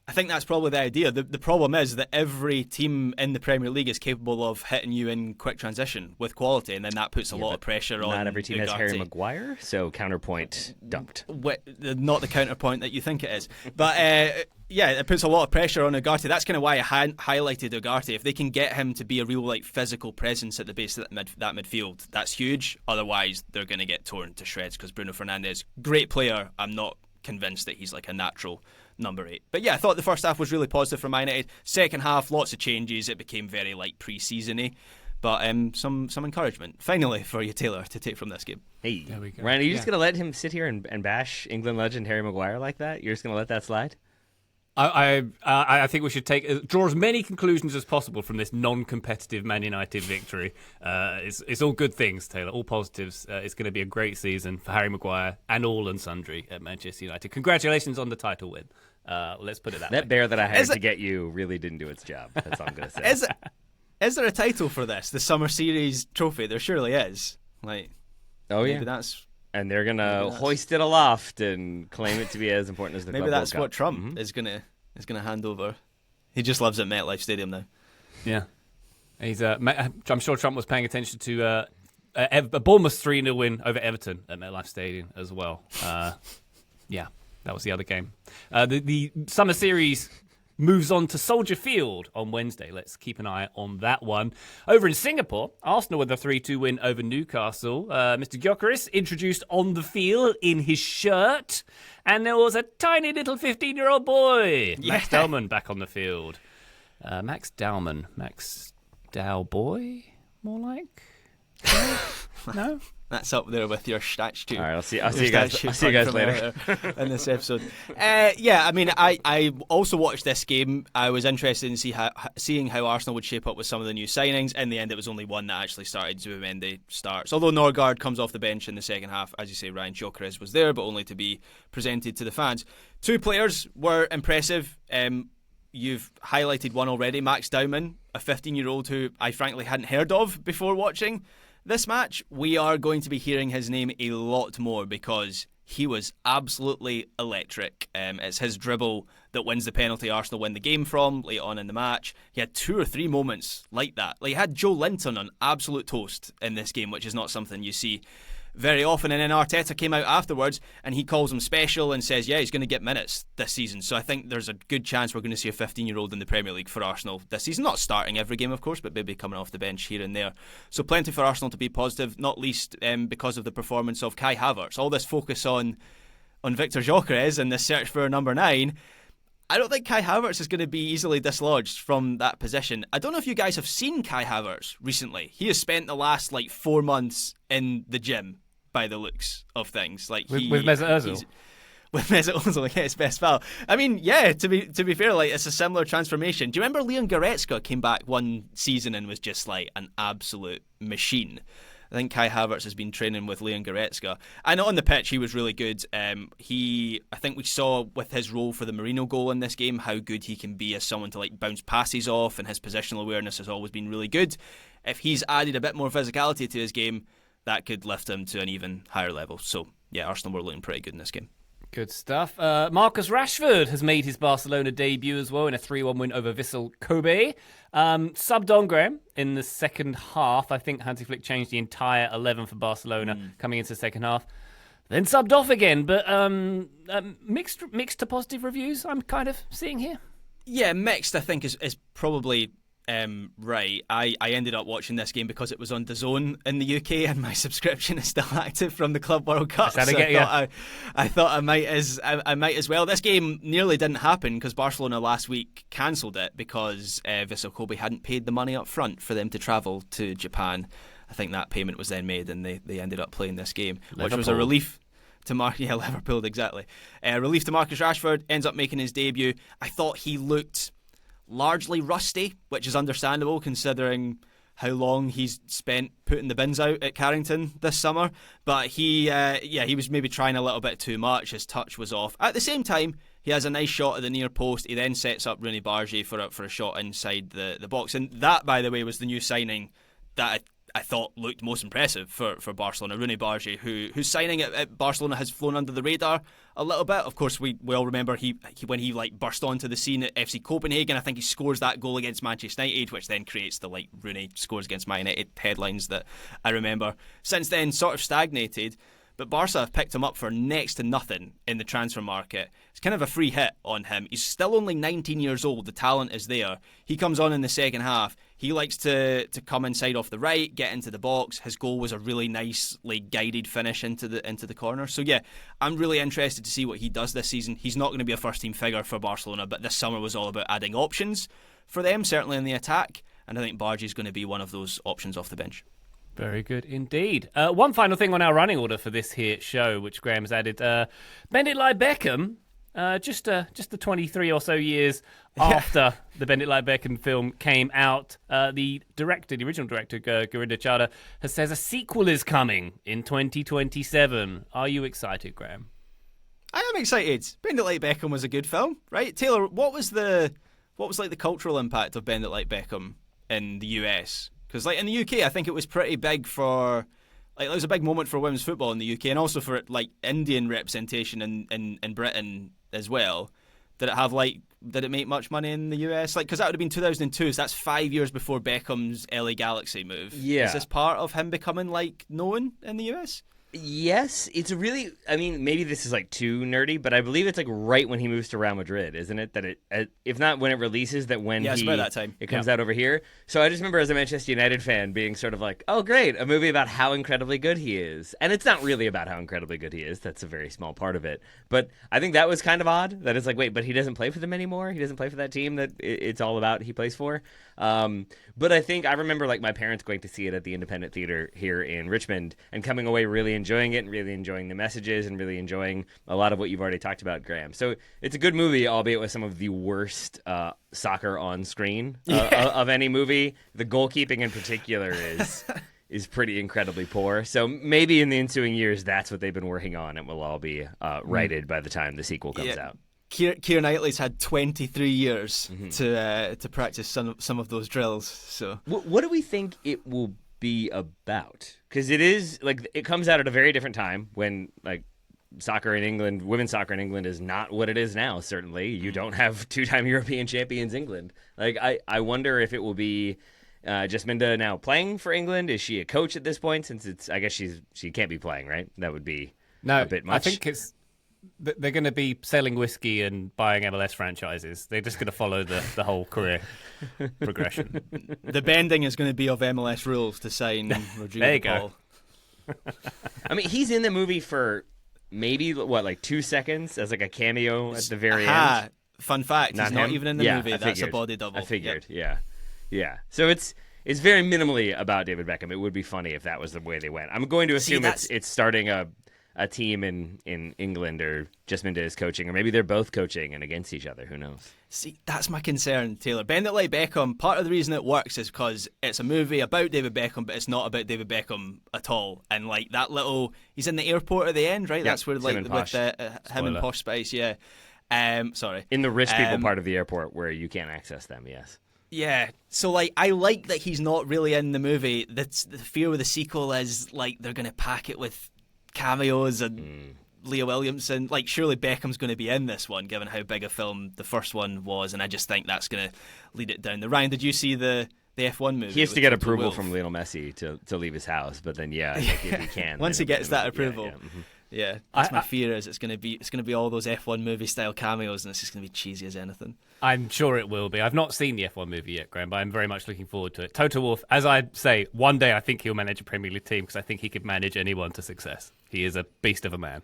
I think that's probably the idea. The problem is that every team in the Premier League is capable of hitting you in quick transition with quality, and then that puts a lot of pressure on. Not every team has Ugarte. Harry Maguire, so counterpoint dumped. Not the counterpoint that you think it is. But yeah, it puts a lot of pressure on Ugarte. That's kind of why I highlighted Ugarte. If they can get him to be a real like physical presence at the base of that midfield, that's huge. Otherwise, they're going to get torn to shreds because Bruno Fernandes, great player. I'm not convinced that he's like a natural number 8. But yeah, I thought the first half was really positive for Man United. Second half, lots of changes. It became very like pre-season-y. But some encouragement, finally, for you, Taylor, to take from this game. Hey, there we go. Ryan, are you just going to let him sit here and bash England legend Harry Maguire like that? You're just going to let that slide? I think we should draw as many conclusions as possible from this non-competitive Man United victory. It's all good things, Taylor, all positives. It's going to be a great season for Harry Maguire and all and sundry at Manchester United. Congratulations on the title win. Let's put it that way. That bear that I hired to get you really didn't do its job. That's all I'm going to say. Is there a title for this? The Summer Series trophy? There surely is. Like, maybe that's... And they're going to hoist it aloft and claim it to be as important as the Club Maybe that's World what Cup. Trump is gonna hand over. He just lives at MetLife Stadium now. Yeah. He's. I'm sure Trump was paying attention to a Bournemouth 3-0 win over Everton at MetLife Stadium as well. Yeah, that was the other game. The Summer Series moves on to Soldier Field on Wednesday. Let's keep an eye on that one. Over in Singapore, Arsenal with a 3-2 win over Newcastle. Mr. Gyökeres introduced on the field in his shirt, and there was a tiny little 15-year-old boy, Max Dowman, back on the field. Max Dowboy, more like? No? That's up there with your statue. All right, I'll see you guys later in this episode. I mean, I also watched this game. I was interested in seeing how Arsenal would shape up with some of the new signings. In the end, it was only one that actually started. Zubimendi starts. Although Norgard comes off the bench in the second half, as you say, Ryan Gyökeres was there, but only to be presented to the fans. Two players were impressive. You've highlighted one already, Max Dowman, a 15-year-old who I frankly hadn't heard of before watching this match. We are going to be hearing his name a lot more because he was absolutely electric. It's his dribble that wins the penalty Arsenal win the game from late on in the match. He had 2 or 3 moments like that. Like, he had Joe Linton on absolute toast in this game, which is not something you see very often. And then Arteta came out afterwards and he calls him special and says, he's going to get minutes this season. So I think there's a good chance we're going to see a 15-year-old in the Premier League for Arsenal this season. Not starting every game, of course, but maybe coming off the bench here and there. So plenty for Arsenal to be positive, not least because of the performance of Kai Havertz. All this focus on Victor Gyökeres and this search for number 9. I don't think Kai Havertz is going to be easily dislodged from that position. I don't know if you guys have seen Kai Havertz recently. He has spent the last 4 months in the gym, by the looks of things. With Mesut Ozil. With Mesut Ozil, his best pal. I mean, to be fair, it's a similar transformation. Do you remember Leon Goretzka came back one season and was just an absolute machine? I think Kai Havertz has been training with Leon Goretzka. I know on the pitch he was really good. I think we saw with his role for the Marino goal in this game how good he can be as someone to bounce passes off, and his positional awareness has always been really good. If he's added a bit more physicality to his game, that could lift him to an even higher level. So, Arsenal were looking pretty good in this game. Good stuff. Marcus Rashford has made his Barcelona debut as well in a 3-1 win over Vissel Kobe. Subbed on Graham in the second half. I think Hansi Flick changed the entire 11 for Barcelona coming into the second half. Then subbed off again, but mixed to positive reviews I'm kind of seeing here. Yeah, mixed I think is probably right. I ended up watching this game because it was on DAZN in the UK and my subscription is still active from the Club World Cup. So I thought I might as well. This game nearly didn't happen because Barcelona last week cancelled it because Vissel Kobe hadn't paid the money up front for them to travel to Japan. I think that payment was then made and they ended up playing this game, which was a relief to Liverpool, exactly. Relief to Marcus Rashford, ends up making his debut. I thought he looked largely rusty, which is understandable considering how long he's spent putting the bins out at Carrington this summer. But he was maybe trying a little bit too much. His touch was off. At the same time, he has a nice shot at the near post. He then sets up Rooney Bargi for a shot inside the box. And that, by the way, was the new signing that I thought looked most impressive for Barcelona. Rooney Bargi, whose signing at Barcelona has flown under the radar a little bit. Of course, we all remember when he burst onto the scene at FC Copenhagen. I think he scores that goal against Manchester United, which then creates the Rooney scores against Man United headlines that I remember. Since then, sort of stagnated. But Barca have picked him up for next to nothing in the transfer market. It's kind of a free hit on him. He's still only 19 years old. The talent is there. He comes on in the second half. He likes to come inside off the right, get into the box. His goal was a really nicely guided finish into the corner. So I'm really interested to see what he does this season. He's not going to be a first team figure for Barcelona, but this summer was all about adding options for them, certainly in the attack. And I think Bargi is going to be one of those options off the bench. Very good indeed. One final thing on our running order for this here show, which Graham has added. Bend It Like Beckham, just the 23 or so years after the Bend It Like Beckham film came out, the original director, Gurinder Chadha, says a sequel is coming in 2027. Are you excited, Graham? I am excited. Bend It Like Beckham was a good film, right? Taylor, what was like the cultural impact of Bend It Like Beckham in the US? Because like in the UK, I think it was pretty big for like it was a big moment for women's football in the UK, and also for like Indian representation in Britain as well. Did it make much money in the US? Like, because that would have been 2002, so that's 5 years before Beckham's LA Galaxy move. Yeah. Is this part of him becoming like known in the US? Yes, it's a really. I mean, maybe this is like too nerdy, but I believe it's like right when he moves to Real Madrid, isn't it? That it, if not when it releases, that when it's about that time. It comes out over here. So I just remember as a Manchester United fan being sort of like, oh great, a movie about how incredibly good he is, and it's not really about how incredibly good he is. That's a very small part of it. But I think that was kind of odd. That it's like, wait, but he doesn't play for them anymore. He doesn't play for that team that it's all about. He plays for. But I think I remember like my parents going to see it at the Independent Theater here in Richmond and coming away really enjoying it and really enjoying the messages and really enjoying a lot of what you've already talked about, Graham. So it's a good movie, albeit with some of the worst soccer on screen of any movie. The goalkeeping in particular is pretty incredibly poor. So maybe in the ensuing years, that's what they've been working on. It will all be righted by the time the sequel comes out. Keira Knightley's had 23 years to practice some of those drills. So, what do we think it will be about? Because it is like it comes out at a very different time when like soccer in England, women's soccer in England is not what it is now. Certainly, you don't have two-time European champions England. Like I wonder if it will be. Jasminda now playing for England. Is she a coach at this point? Since I guess she can't be playing, right? That would be a bit much. I think they're going to be selling whiskey and buying MLS franchises. They're just going to follow the whole career progression. The bending is going to be of MLS rules to sign Rodrigo There you Paul. go. I mean, he's in the movie for maybe like 2 seconds as like a cameo at the very end. Fun fact: he's not even in the movie. That's a body double. I figured. Yep. Yeah. So it's very minimally about David Beckham. It would be funny if that was the way they went. I'm going to assume it's starting a team in England, or Jasminda is coaching, or maybe they're both coaching and against each other. Who knows? See, that's my concern, Taylor. Bend It Like Beckham, part of the reason it works is because it's a movie about David Beckham, but it's not about David Beckham at all. And like that he's in the airport at the end, right? Yeah, that's where like with him and Posh Spice, yeah. Sorry. In the rich people part of the airport where you can't access them, yes. Yeah, so like I like that he's not really in the movie. That's the fear with the sequel is like they're going to pack it with cameos and Leah Williamson. Like surely Beckham's going to be in this one, given how big a film the first one was, and I just think that's going to lead it down. Ryan, did you see the F1 movie? He has to get approval from Lionel Messi to leave his house, but then if he can, once he gets that approval. Yeah. Yeah, that's my fear is it's going to be all those F1 movie style cameos, and it's just going to be cheesy as anything. I'm sure it will be. I've not seen the F1 movie yet, Graham, but I'm very much looking forward to it. Toto Wolff, as I say, one day I think he'll manage a Premier League team because I think he could manage anyone to success. He is a beast of a man.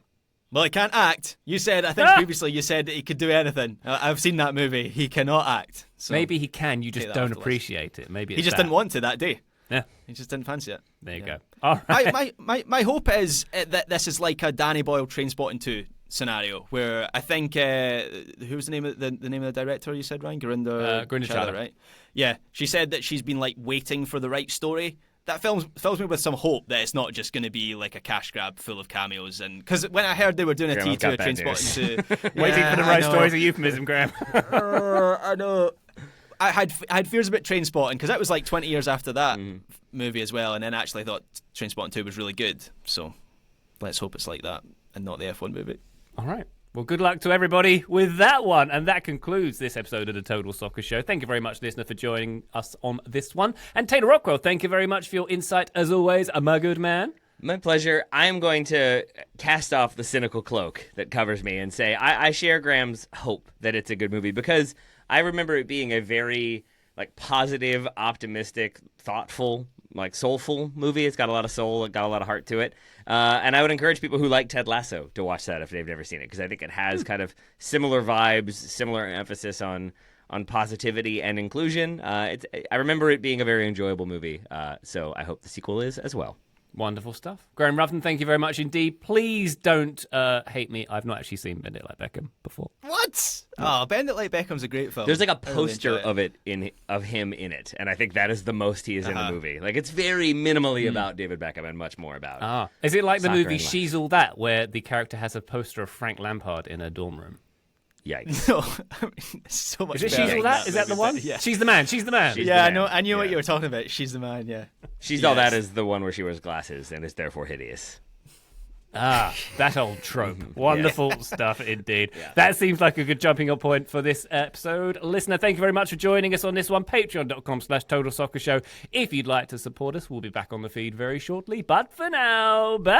Well, he can't act. You said, I think previously you said that he could do anything. I've seen that movie. He cannot act. So maybe he can. You just don't appreciate it. Maybe he just didn't want to that day. Yeah, he just didn't fancy it. There you go. All right. My hope is that this is like a Danny Boyle Trainspotting 2 scenario, where I think who was the name of the director you said, Ryan? Gurinder Chadha, right? Yeah, she said that she's been like waiting for the right story. That fills me with some hope that it's not just going to be like a cash grab full of cameos. And because when I heard they were doing a T2 Trainspotting 2, waiting for the right story is a euphemism, Graham. I know. I had fears about Trainspotting because that was like 20 years after that movie as well, and then actually thought Trainspotting 2 was really good. So let's hope it's like that and not the F1 movie. All right. Well, good luck to everybody with that one. And that concludes this episode of the Total Soccer Show. Thank you very much, listener, for joining us on this one. And Taylor Rockwell, thank you very much for your insight, as always, my good man. My pleasure. I am going to cast off the cynical cloak that covers me and say I share Graham's hope that it's a good movie, because I remember it being a very like positive, optimistic, thoughtful, like soulful movie. It's got a lot of soul, it got a lot of heart to it. And I would encourage people who like Ted Lasso to watch that if they've never seen it, because I think it has kind of similar vibes, similar emphasis on positivity and inclusion. I remember it being a very enjoyable movie, so I hope the sequel is as well. Wonderful stuff. Graham Ruthven, thank you very much indeed. Please don't hate me. I've not actually seen Bend It Like Beckham before. What? Oh, Bend It Like Beckham's a great film. There's like a I really poster enjoy of him in it, and I think that is the most he is in the movie. Like, it's very minimally about David Beckham and much more about Is it like the soccer movie and life. She's All That, where the character has a poster of Frank Lampard in her dorm room? Yikes. No, I mean, it's so much Is it better She's All than That? Is that the movie, one? but yeah. She's the man. She's the man. She's Yeah, the I know. man. I knew what Yeah. you were talking about. She's the man. Yeah. She's all Yes. that is the one where she wears glasses and is therefore hideous. That old trope. Wonderful stuff indeed. That seems like a good jumping off point for this episode. Listener, thank you very much for joining us on this one. Patreon.com/Total Soccer Show. If you'd like to support us, we'll be back on the feed very shortly. But for now, bye!